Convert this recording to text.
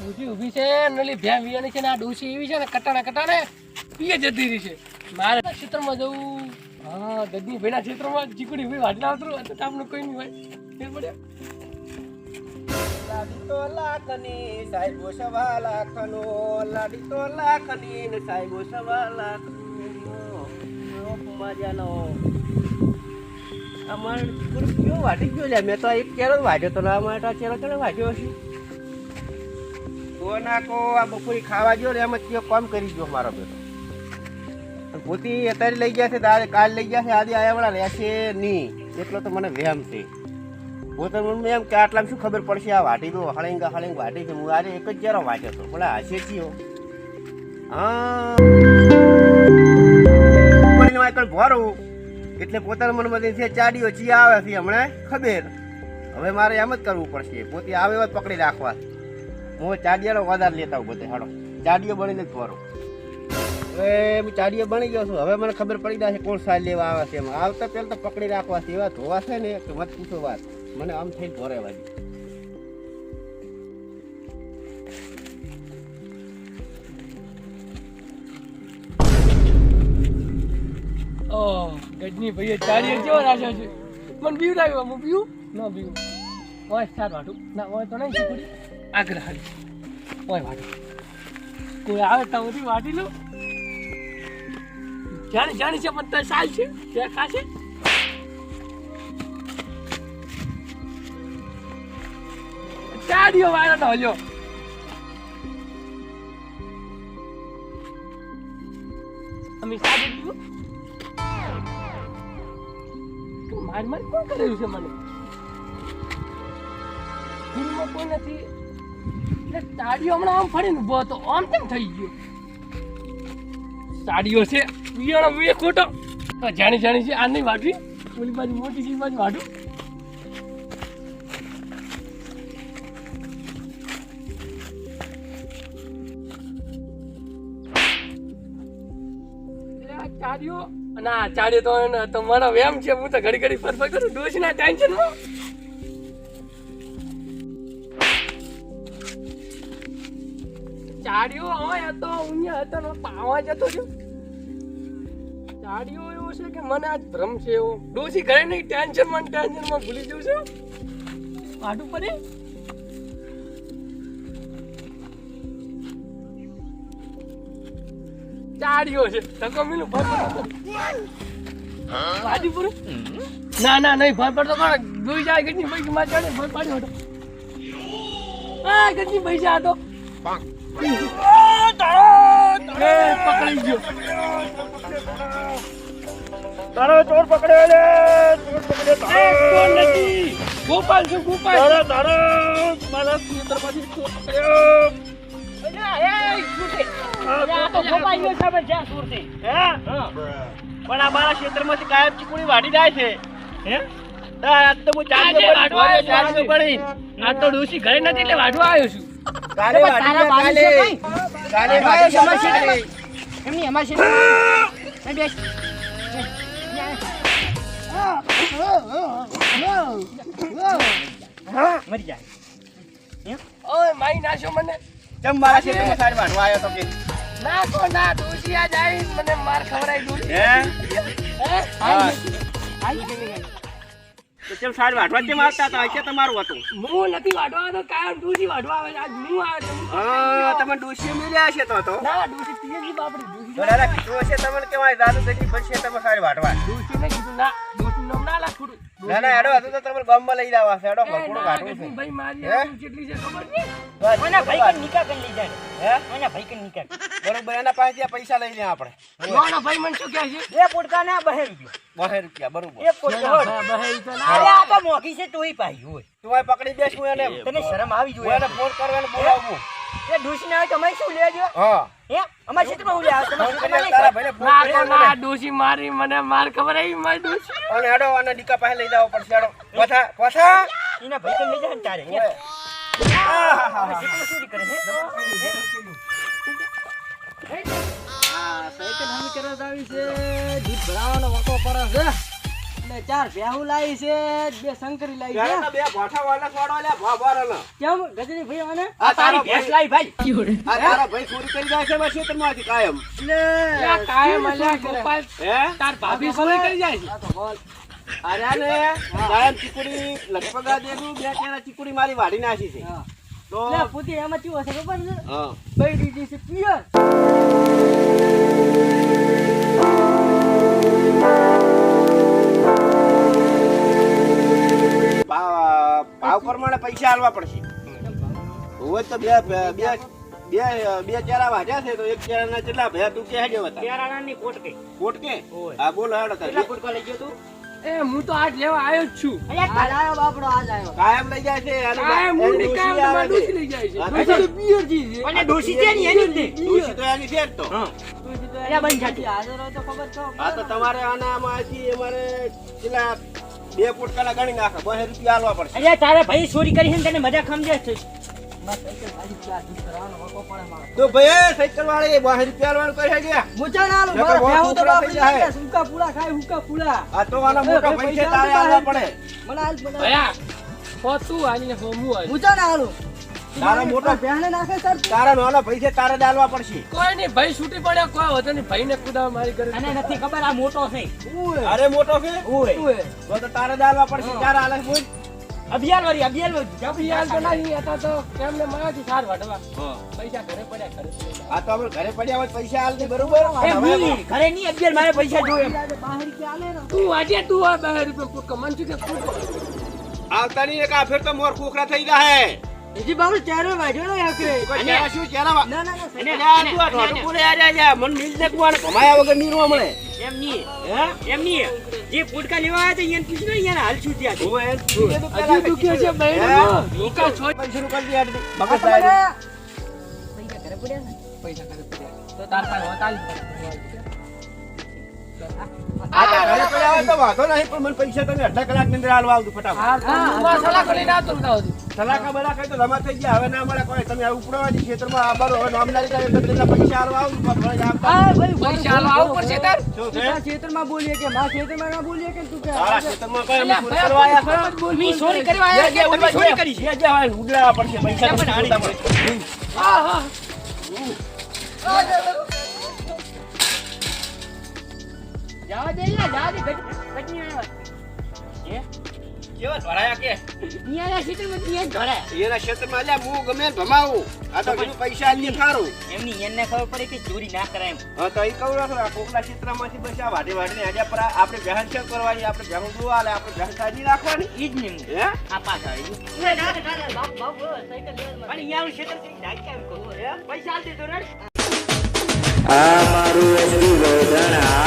બુધી ઊભી છે નલી ભ્યા વિયાણી છે ને આ ડોસી એવી છે ને કટાણે પીએ જતી રહી છે મારે ક્ષેત્રમાં જવું હા ગદની ભાઈના ક્ષેત્રમાં ચીકડી ભાઈ વાટલા ઉતરું તો આપણું કોઈ નહીં હોય ફેર પડ્યો લાડી તો લાખની સાહેબો સવા લાખનો લાડી તો લાખની ને સાહેબો સવા લાખનો મજાનો અમાર ચીકુડ કયો વાટી ગયો લે મેં તો એક કેરો વાટ્યો તો ના માટે ચેરો કેરો વાટ્યો હશે તો નાખો આ બપોરી ખાવા ગયો ને એમ જ કામ કરી ગયો મારો બેટો પોતી અત્યારે લઈ ગયા છે તારે કાલ લઈ ગયા છે આજે આયા વાળા રહેશે નહીં એટલો તો મને વહેમ છે પોતે મને એમ કે આટલામાં શું ખબર પડશે આ વાટી તો હળંગ વાટી છે હું આજે એક જ ચેરો વાટ્યો હતો બોલા હશે ચીયો હા ભરું એટલે પોતાના મનમાં છે ચાડીઓ ચી આવે છે હમણાં ખબર હવે મારે એમ જ કરવું પડશે પોતે આવે એવા પકડી રાખવા હું ચાડિયાનો વધારે લેતા હોઉં બધે હાડો ચાડીઓ બનીને જ ભરું હવે હું ચાડીઓ બની ગયો છું હવે મને ખબર પડી જાય છે કોણ સાલ લેવા આવે છે એમાં આવતા પહેલાં તો પકડી રાખવા છે એવા ધોવા છે ને કે મત પૂછો વાત મને આમ થઈને ભરે વાજી ઓ ગજની ભાઈ ચાડીએ કેવો રાખ્યો છે મને બીવ લાગ્યો હું બીવ ના બીવ ઓય સાર વાટું ના ઓય તો નહીં ચીકડી આગળ હાલી ઓય વાટું કોઈ આવે તો બધી વાટી લો જાણી છે પણ તો સાલ છે તે ખાશે ચાડીઓ વાળા તો હલ્યો અમે સાડી દીધું માર કોણ કરેલું છે મને ફિલ્મમાં કોઈ નથી એટલે ચાડીઓ હમણાં આમ ફરીને ઉભો હતો આમ કેમ થઈ ગયો સાડીઓ છે વિયાણો વે ખોટો જાણી છે આ નહીં વાટવી ઓલી બાજુ મોટી છે બાજુ વાટું ચાડીઓ ના ચાડીઓ તો મારો વેમ છે હું તો ઘડી ફરફર કરું ડોસી ના ટેન્શન માં ચાડીઓ હોય તો ઉન્યા હતો ને પાવા જતો જો ચાડીઓ એવો છે કે મને આજ ભ્રમ છે એવો ડોસી ઘરે નહીં ટેન્શન માં ભૂલી જઉં છું આટું પડે ચાડીઓ છે તકો મીનું ભાજી પૂરું ના નહીં ભર પડતો કોણ જોઈ જાય ગજની પૈકી માં ચાડે ભર પાડ્યો હતો આ ગજની પૈસા હતો પકડી ગયો તારો ચોર પકડ્યો લે ચોર નથી ગોપાલ છું ગોપાલ તારો મારા ક્ષેત્રમાંથી ચોર પકડ્યો પણ આ મારા ક્ષેત્રમાંથી કાયમ ચીકુડી વાટી જાય છે હે આજ તો હું ચાર્જ પડી આ તો ડોસી ઘરે નથી એટલે વાઢવા આવ્યો છું કાલે એમની અમાર છે મરી જાય ઓય માઈ નાશો મને ચમ મારા ક્ષેત્રમાં સાડ વાટવા આવ્યો તો કે ના ડોસી આ જાય મને માર ખવરાઈ ડોસી હે આઈ તો ચમ સાડ વાટવા કેમ આવતા હતા કે તમારું હતું હું નથી વાઢવા તો કાયમ ડોસી વાઢવા આવે આજ હું આવ્યો હા તમે ડોસી મળ્યા છે તો ના ડોસી પીએજી બાપડી ડોસી બરાબર કીધું છે તમને કેવાય દાદુ ગજી પડશે તમે સાડ વાટવા ડોસી ને કીધું ના ડોસી નામ ના લાખું ના હેડો હતું તો તમે ગામમાં લઈ જાવ છે હેડો ભરપૂર વાટવું છે ભાઈ મારી કેટલી છે ખબર છે ઓના ભાઈ કે નિકાહ કરી લીધા હે ઓના ભાઈ કે નિકાહ બરોબર એના પાસેથી પૈસા લઈ લે આપણે કોનો ભાઈ મને શું કહે છે એ પોટકા ના 2 રૂપિયા 2 રૂપિયા બરોબર એક પોટકો અરે આ તો મોગી છે તોય પાઈ હોય તું આ પકડી બેસ હું એને તને શરમ આવી હું જોઈએ એને ફોન કરવાનો બોલાવું એ ડૂસી ના હોય તો અમે શું લેજો હા હે અમાર ક્ષેત્રમાં ઉલે આવે ફોન તમારે કરી તારા ભાઈને ફોન કરી ના ડોસી મારી મને માર ખબર આવી મારી ડોસી અને હેડો આના દીકા પાસે લઈ જાવ પડશે હેડો પાછા એના ભાઈ કે લઈ જાય ને તારે ક્ષેત્રમાં ચોરી કરે છે સાયકલ હમી કરવા આવી છે દૂધ ભરાવાનો વકો પડે છે એટલે અને 4 ભેહું લાવી છે 2 શંકરી લાવી ત્યારે છે તો બે ભોઠા વાળા છોડવા લે ભોભરનો કેમ ગજની ભાઈ આને આ તારો ભેંસ લાવી ભાઈ આ તારા ભાઈ ચોરી કરી જાય છે બસ ક્ષેત્રમાંથી કાયમ અલ્યા કાયમ અલ્યા ગોપાલ હે તાર ભાભી ચોરી કરી જાય છે આ તો બોલ અરે ને કાયમ ચીકુડી લગભગ આ દેખું બે કેરા ચીકુડી મારી વાડી નાખી છે હા તો લે પૂતી એમાં કેવું હશે ખબર છે હા બઈ દીધી છે પિયર ભાવ પ્રમાણે પૈસા આલવા પડશે હોય તો બે ચેરા વાજ્યા છે તો એક ચેરાના કેટલા ભયા તું કે હેડ્યો હતા કેરાણાની કોટ કે કોટ કે હા બોલો હેડો કેટલા તાર ફૂટકો લઈ ગયો તું એ હું તો આજ લેવા આવ્યો જ છું અલ્યા કાલ આવ્યો બાપડો આજ આવ્યો કાયમ લઈ જાય છે અને કાયમ એની મુંડી ડોશી કાયમ આવે તમારે છે. ડૂસી લઈ જાય છે હા, ડોસી તો પિયર જી છે અને ડોશી છે ને એની જ ને ડોશી તો એની છે જ તો અલ્યા બંધ જાતી હાજર હોય તો ખબર છો હા તો તમારે આનામાંથી અમારે કેટલા 2 પોટકાના ગણી નાખો 200 રૂપિયા આલવા પડશે અલ્યા તારે ભાઈ ચોરી કરી છે ને તને મજા સમજે છે તો ભાઈ સાયકલ વાળી 200 રૂપિયા આલવાનું કરી હેડ્યા મુચા ના નકર બહુ ફૂફડા થઈ જાય. હુકા પૂરા ખાય હુકા પૂરા આ તો આના મોટા પૈસા તારે આલવા પડે મને હાલ મને ભયા તું આની ને હું આની મુચા ના હાલું તારા મોટા બહેને નાખે સર તારા નાના પૈસા તારે જ આલવા પડશે કોઈ નહીં ભાઈ છૂટી પડ્યો કોઈ વધુ નહીં ભાઈ ને કુદા મારી કરે અને નથી ખબર આ મોટો છે અરે મોટો છે ઓય તો તારે જ આલવા પડશે ચાર આલે બોલ અભિયાન વાળી યાર તો નહીં હતા તો કેમને મારાથી સાર વાટવા હા પૈસા ઘરે પડ્યા ઘરે આ તો અમે ઘરે પડ્યા હોય તો પૈસા આલ દે બરોબર એ મી ઘરે ની અભિયાન મારે પૈસા જોઈએ તું આજે તું આ 2 રૂપિયા ફૂટકો મન છું કે ફૂટકો આવતા નહીં એક આ ફેર તો મોર ખોખરા થઈ જાય હજી બાબુ ચારે વાગ્યો ને આખરે કોઈ ચેરા શું ચેરા ના ના અને આ તું આ ઢોઢું બોલે આ મન મિલ દે કુવાને ભમાયા વગર નીરવા મળે એમ ની હે એમ ની જે પુડકા લેવા આવ્યા હતા એને પૂછ્યું ને એને હાલ શું થયા છે હું એ હજી તું કે છે ભાઈ હે? ઈકા છોડ પૈસા નું કરી દે આટલી મગજ પૈસા દાયરી. ઘરે પડ્યા ને પૈસા ઘરે પડ્યા તો તાર પાસે હોતાલ આ તો ઘરે પડ્યા હોય તો વાંધો નહીં પણ મને પૈસા તમે અડધા કલાક ની અંદર આલવા આવતું ફટાફટ હા તો મસાલા કરીને આવતો ને તાવ સલાકા બલાકા તો રમા થઈ ગયા હવે ના મળે કોઈ તમે ઉપડવાજી ક્ષેત્રમાં આબારો હવે નામદારી કરે તો તેના પૈસા આલવા આવું પણ ભલે આપતા હા ભાઈ પૈસા હાલો આવું પડશે તાર શું છે તું ખેતરમાં બોલીએ કે મારા ખેતરમાં ના બોલીએ કે તું કે તારા ક્ષેત્રમાં કોઈ અમે ચોરી ભયા, કરવા આવ્યા ભયા, છો? બોલ, મી બોલ, ચોરી બોલ. કરવા આવ્યા કે તમે ચોરી કરી છે જે જે હોય ને ઉડાડવા પડશે પૈસા પણ તો હારી ઉડાડવા પડશે. હા હા જાવા દે ને જાવા દે ગટની આવ્યા કેવા ધોળાયા કે નિયાના ખેતરમાં નિયા ઘરે એના ક્ષેત્રમાં અલ્યા હું ગમે ને ભમાવું આ તો કીધું પૈસા આલીએ થારું એમની એને ખબર પડી કે ચોરી ના કરાય એમ હા તો એ કહું રાખો આ કોકના ક્ષેત્રમાંથી બસ આ વાઢે વાઢીને આડ્યા પર આપણે બહેન છે કરવાની આપણે બહેન દુઆ આલે આપણે બહેન સાજી રાખવાની ઈ જ ને હે આ પાછા આવી અને યાર ખેતર થી ડાકી આવી કહું પૈસા આલ દેજો રે આ મારું એસટી ગોધણા